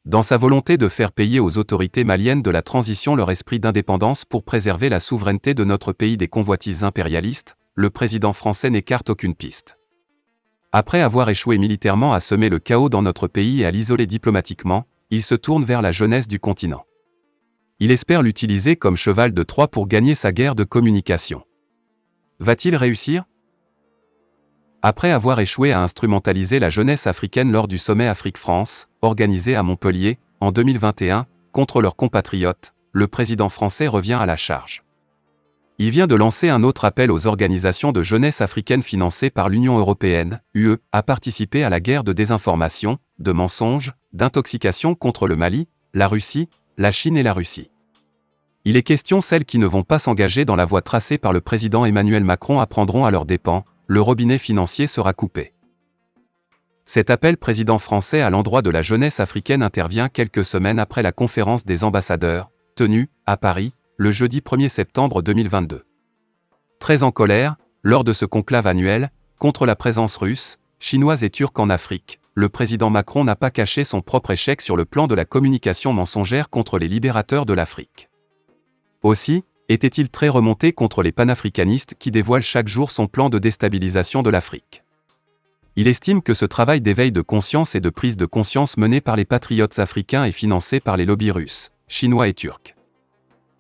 dans sa volonté de faire payer aux autorités maliennes de la transition leur esprit d'indépendance pour préserver la souveraineté de notre pays des convoitises impérialistes, le président français n'écarte aucune piste. Après avoir échoué militairement à semer le chaos dans notre pays et à l'isoler diplomatiquement, il se tourne vers la jeunesse du continent. Il espère l'utiliser comme cheval de Troie pour gagner sa guerre de communication. Va-t-il réussir ? Après avoir échoué à instrumentaliser la jeunesse africaine lors du sommet Afrique-France, organisé à Montpellier, en 2021, contre leurs compatriotes, le président français revient à la charge. Il vient de lancer un autre appel aux organisations de jeunesse africaines financées par l'Union européenne, UE, à participer à la guerre de désinformation, de mensonges, d'intoxication contre le Mali, la Russie, la Chine et la Russie. Il est question celles qui ne vont pas s'engager dans la voie tracée par le président Emmanuel Macron apprendront à leurs dépens, le robinet financier sera coupé. Cet appel président français à l'endroit de la jeunesse africaine intervient quelques semaines après la conférence des ambassadeurs, tenue, à Paris, le jeudi 1er septembre 2022. Très en colère, lors de ce conclave annuel, contre la présence russe, chinoise et turque en Afrique, le président Macron n'a pas caché son propre échec sur le plan de la communication mensongère contre les libérateurs de l'Afrique. Aussi, était-il très remonté contre les panafricanistes qui dévoilent chaque jour son plan de déstabilisation de l'Afrique. Il estime que ce travail d'éveil de conscience et de prise de conscience mené par les patriotes africains est financé par les lobbies russes, chinois et turcs.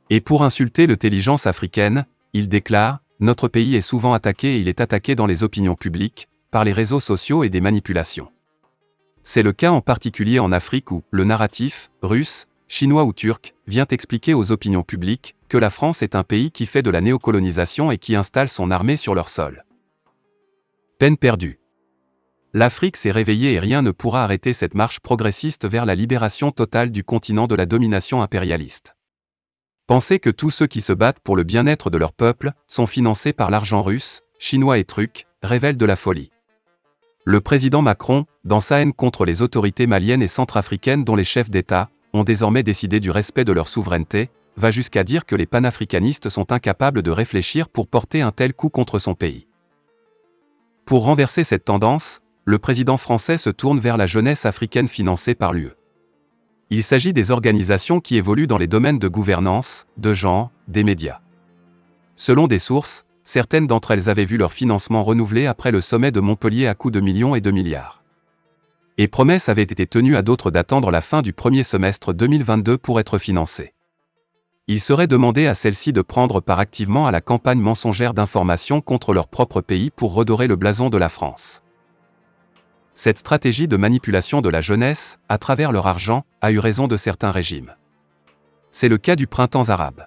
Et pour insulter l'intelligence africaine, il déclare « Notre pays est souvent attaqué et il est attaqué dans les opinions publiques, par les réseaux sociaux et des manipulations. C'est le cas en particulier en Afrique où le narratif, russe, chinois ou turc, vient expliquer aux opinions publiques que la France est un pays qui fait de la néocolonisation et qui installe son armée sur leur sol. Peine perdue. L'Afrique s'est réveillée et rien ne pourra arrêter cette marche progressiste vers la libération totale du continent de la domination impérialiste. Penser que tous ceux qui se battent pour le bien-être de leur peuple sont financés par l'argent russe, chinois et turc, révèle de la folie. Le président Macron, dans sa haine contre les autorités maliennes et centrafricaines dont les chefs d'État ont désormais décidé du respect de leur souveraineté, va jusqu'à dire que les panafricanistes sont incapables de réfléchir pour porter un tel coup contre son pays. Pour renverser cette tendance, le président français se tourne vers la jeunesse africaine financée par l'UE. Il s'agit des organisations qui évoluent dans les domaines de gouvernance, de genre, des médias. Selon des sources, certaines d'entre elles avaient vu leur financement renouvelé après le sommet de Montpellier à coups de millions et de milliards. Et promesses avaient été tenues à d'autres d'attendre la fin du premier semestre 2022 pour être financées. Il serait demandé à celles-ci de prendre part activement à la campagne mensongère d'information contre leur propre pays pour redorer le blason de la France. Cette stratégie de manipulation de la jeunesse, à travers leur argent, a eu raison de certains régimes. C'est le cas du printemps arabe.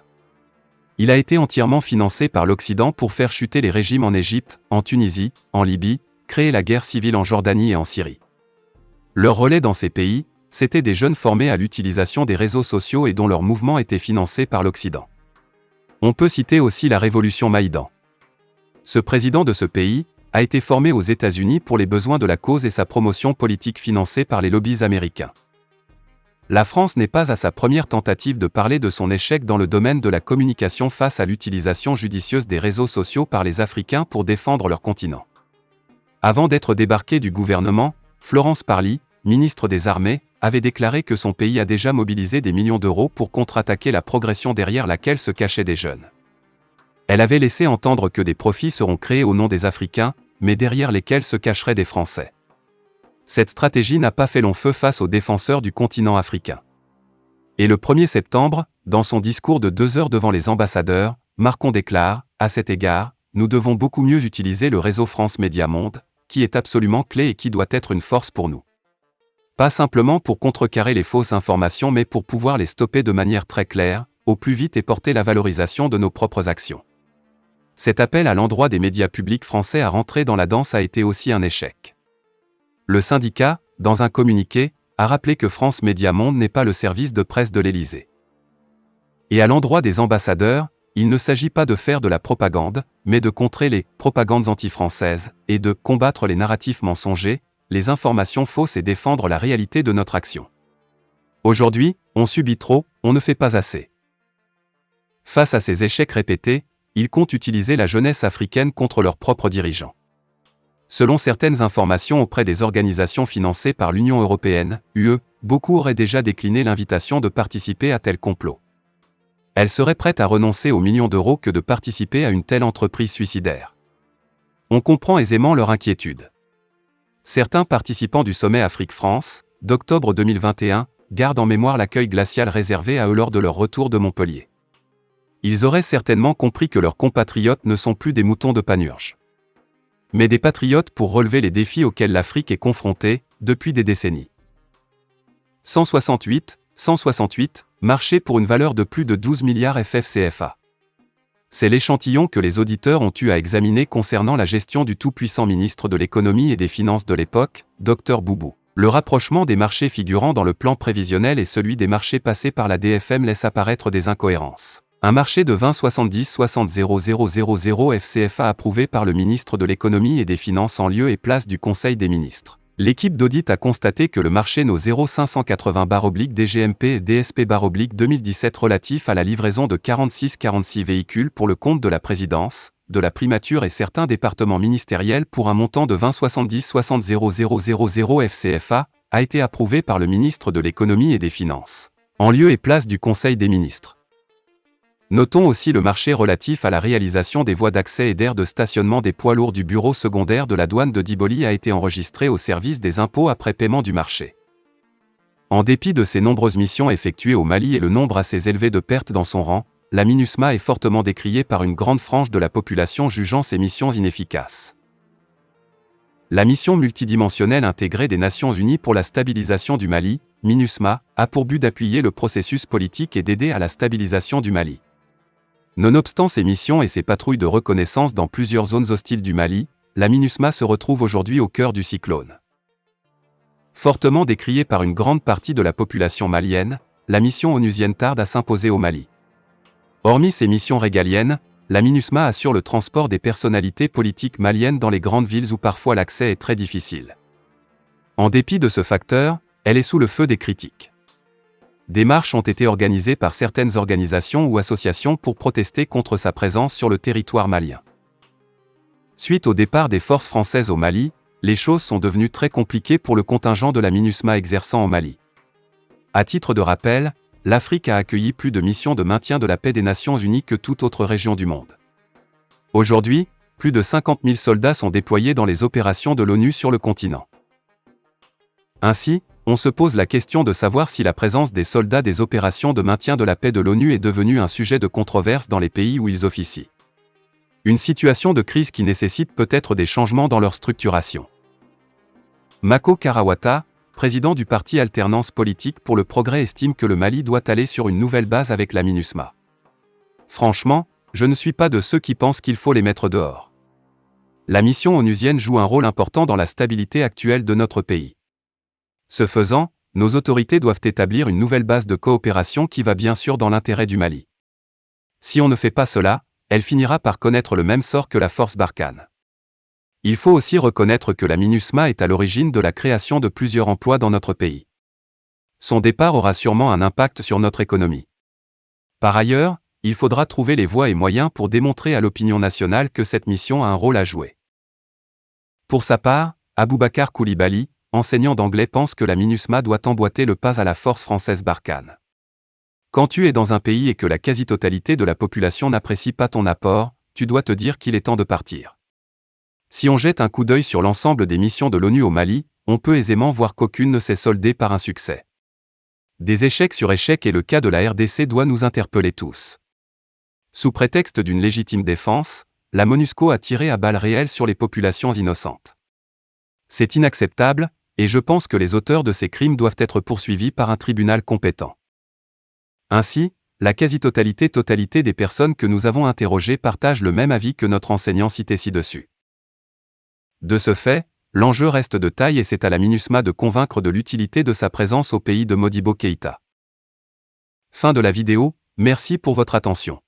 Il a été entièrement financé par l'Occident pour faire chuter les régimes en Égypte, en Tunisie, en Libye, créer la guerre civile en Jordanie et en Syrie. Leur relais dans ces pays, c'étaient des jeunes formés à l'utilisation des réseaux sociaux et dont leur mouvement était financé par l'Occident. On peut citer aussi la révolution Maïdan. Ce président de ce pays a été formé aux États-Unis pour les besoins de la cause et sa promotion politique financée par les lobbies américains. La France n'est pas à sa première tentative de parler de son échec dans le domaine de la communication face à l'utilisation judicieuse des réseaux sociaux par les Africains pour défendre leur continent. Avant d'être débarquée du gouvernement, Florence Parly, ministre des Armées, avait déclaré que son pays a déjà mobilisé des millions d'euros pour contre-attaquer la progression derrière laquelle se cachaient des jeunes. Elle avait laissé entendre que des profits seront créés au nom des Africains, mais derrière lesquels se cacheraient des Français. Cette stratégie n'a pas fait long feu face aux défenseurs du continent africain. Et le 1er septembre, dans son discours de 2 heures devant les ambassadeurs, Macron déclare, à cet égard, nous devons beaucoup mieux utiliser le réseau France Média Monde, qui est absolument clé et qui doit être une force pour nous. Pas simplement pour contrecarrer les fausses informations mais pour pouvoir les stopper de manière très claire, au plus vite et porter la valorisation de nos propres actions. Cet appel à l'endroit des médias publics français à rentrer dans la danse a été aussi un échec. Le syndicat, dans un communiqué, a rappelé que France Média Monde n'est pas le service de presse de l'Élysée. Et à l'endroit des ambassadeurs, il ne s'agit pas de faire de la propagande, mais de contrer les propagandes anti-françaises et de combattre les narratifs mensongers, les informations fausses et défendre la réalité de notre action. Aujourd'hui, on subit trop, on ne fait pas assez. Face à ces échecs répétés, ils comptent utiliser la jeunesse africaine contre leurs propres dirigeants. Selon certaines informations auprès des organisations financées par l'Union européenne, UE, beaucoup auraient déjà décliné l'invitation de participer à tel complot. Elles seraient prêtes à renoncer aux millions d'euros que de participer à une telle entreprise suicidaire. On comprend aisément leur inquiétude. Certains participants du sommet Afrique-France, d'octobre 2021, gardent en mémoire l'accueil glacial réservé à eux lors de leur retour de Montpellier. Ils auraient certainement compris que leurs compatriotes ne sont plus des moutons de Panurge, mais des patriotes pour relever les défis auxquels l'Afrique est confrontée, depuis des décennies. 168, marché pour une valeur de plus de 12 milliards FFCFA. C'est l'échantillon que les auditeurs ont eu à examiner concernant la gestion du tout-puissant ministre de l'économie et des finances de l'époque, Dr Boubou. Le rapprochement des marchés figurant dans le plan prévisionnel et celui des marchés passés par la DFM laisse apparaître des incohérences. Un marché de 20,70,60,000 FCFA approuvé par le ministre de l'économie et des finances en lieu et place du Conseil des ministres. L'équipe d'audit a constaté que le marché No 0580/DGMP et DSP/2017 relatif à la livraison de 46 véhicules pour le compte de la présidence, de la primature et certains départements ministériels pour un montant de 20,70,000 FCFA, a été approuvé par le ministre de l'économie et des finances, en lieu et place du Conseil des ministres. Notons aussi le marché relatif à la réalisation des voies d'accès et d'aire de stationnement des poids lourds du bureau secondaire de la douane de Diboli a été enregistré au service des impôts après paiement du marché. En dépit de ses nombreuses missions effectuées au Mali et le nombre assez élevé de pertes dans son rang, la MINUSMA est fortement décriée par une grande frange de la population jugeant ses missions inefficaces. La mission multidimensionnelle intégrée des Nations Unies pour la stabilisation du Mali, MINUSMA, a pour but d'appuyer le processus politique et d'aider à la stabilisation du Mali. Nonobstant ses missions et ses patrouilles de reconnaissance dans plusieurs zones hostiles du Mali, la MINUSMA se retrouve aujourd'hui au cœur du cyclone. Fortement décriée par une grande partie de la population malienne, la mission onusienne tarde à s'imposer au Mali. Hormis ses missions régaliennes, la MINUSMA assure le transport des personnalités politiques maliennes dans les grandes villes où parfois l'accès est très difficile. En dépit de ce facteur, elle est sous le feu des critiques. Des marches ont été organisées par certaines organisations ou associations pour protester contre sa présence sur le territoire malien. Suite au départ des forces françaises au Mali, les choses sont devenues très compliquées pour le contingent de la MINUSMA exerçant au Mali. À titre de rappel, l'Afrique a accueilli plus de missions de maintien de la paix des Nations Unies que toute autre région du monde. Aujourd'hui, plus de 50 000 soldats sont déployés dans les opérations de l'ONU sur le continent. Ainsi, on se pose la question de savoir si la présence des soldats des opérations de maintien de la paix de l'ONU est devenue un sujet de controverse dans les pays où ils officient. Une situation de crise qui nécessite peut-être des changements dans leur structuration. Mako Karawata, président du parti Alternance politique pour le progrès, estime que le Mali doit aller sur une nouvelle base avec la MINUSMA. Franchement, je ne suis pas de ceux qui pensent qu'il faut les mettre dehors. La mission onusienne joue un rôle important dans la stabilité actuelle de notre pays. Ce faisant, nos autorités doivent établir une nouvelle base de coopération qui va bien sûr dans l'intérêt du Mali. Si on ne fait pas cela, elle finira par connaître le même sort que la force Barkhane. Il faut aussi reconnaître que la MINUSMA est à l'origine de la création de plusieurs emplois dans notre pays. Son départ aura sûrement un impact sur notre économie. Par ailleurs, il faudra trouver les voies et moyens pour démontrer à l'opinion nationale que cette mission a un rôle à jouer. Pour sa part, Aboubakar Koulibaly, enseignant d'anglais, pense que la MINUSMA doit emboîter le pas à la force française Barkhane. Quand tu es dans un pays et que la quasi-totalité de la population n'apprécie pas ton apport, tu dois te dire qu'il est temps de partir. Si on jette un coup d'œil sur l'ensemble des missions de l'ONU au Mali, on peut aisément voir qu'aucune ne s'est soldée par un succès. Des échecs sur échecs, et le cas de la RDC doit nous interpeller tous. Sous prétexte d'une légitime défense, la MONUSCO a tiré à balles réelles sur les populations innocentes. C'est inacceptable, et je pense que les auteurs de ces crimes doivent être poursuivis par un tribunal compétent. Ainsi, la quasi-totalité des personnes que nous avons interrogées partagent le même avis que notre enseignant cité ci-dessus. De ce fait, l'enjeu reste de taille et c'est à la MINUSMA de convaincre de l'utilité de sa présence au pays de Modibo Keïta. Fin de la vidéo, merci pour votre attention.